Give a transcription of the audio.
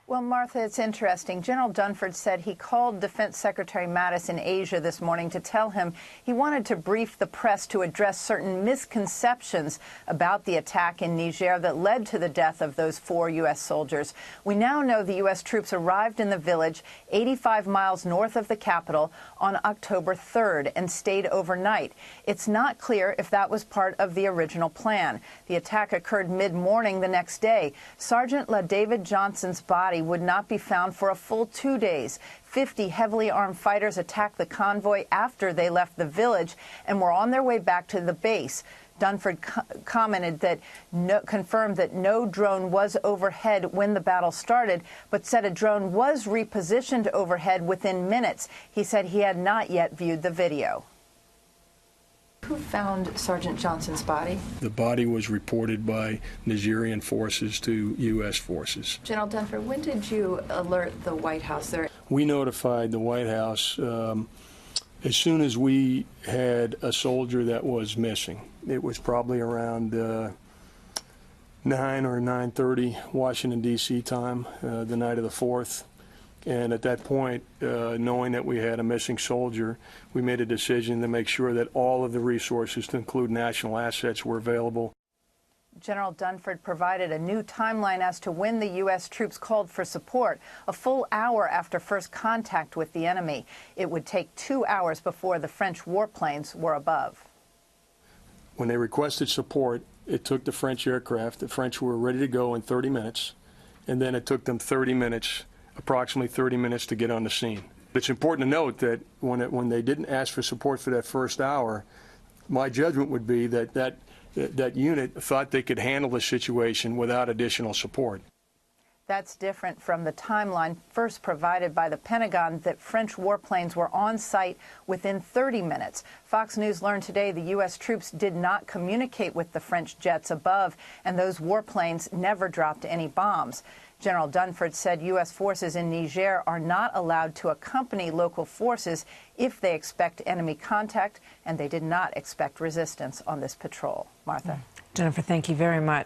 Well, Martha, it's interesting. General Dunford said he called Defense Secretary Mattis in Asia this morning to tell him he wanted to brief the press to address certain misconceptions about the attack in Niger that led to the death of those 4 U.S. soldiers. We now know the U.S. troops arrived in the village 85 miles north of the capital on October 3rd and stayed overnight. It's not clear if that was part of the original plan. The attack occurred mid-morning the next day. Sergeant LaDavid Johnson's body would not be found for a full 2 days. 50 heavily armed fighters attacked the convoy after they left the village and were on their way back to the base. Dunford confirmed that no drone was overhead when the battle started, but said a drone was repositioned overhead within minutes. He said he had not yet viewed the video. Who found Sergeant Johnson's body? The body was reported by Nigerian forces to U.S. forces. General Dunford, when did you alert the White House there? We notified the White House as soon as we had a soldier that was missing. It was probably around 9 or 9:30 Washington, D.C. time, the night of the 4th. And at that point, knowing that we had a missing soldier, we made a decision to make sure that all of the resources, to include national assets, were available. General Dunford provided a new timeline as to when the U.S. troops called for support, a full hour after first contact with the enemy. It would take 2 hours before the French warplanes were above. When they requested support, it took the French aircraft. The French were ready to go in 30 minutes, and then it took them approximately 30 minutes to get on the scene. It's important to note that when they didn't ask for support for that first hour, my judgment would be that unit thought they could handle the situation without additional support. That's different from the timeline first provided by the Pentagon that French warplanes were on site within 30 minutes. Fox News learned today the U.S. troops did not communicate with the French jets above, and those warplanes never dropped any bombs. General Dunford said U.S. forces in Niger are not allowed to accompany local forces if they expect enemy contact, and they did not expect resistance on this patrol. Martha. Jennifer, thank you very much.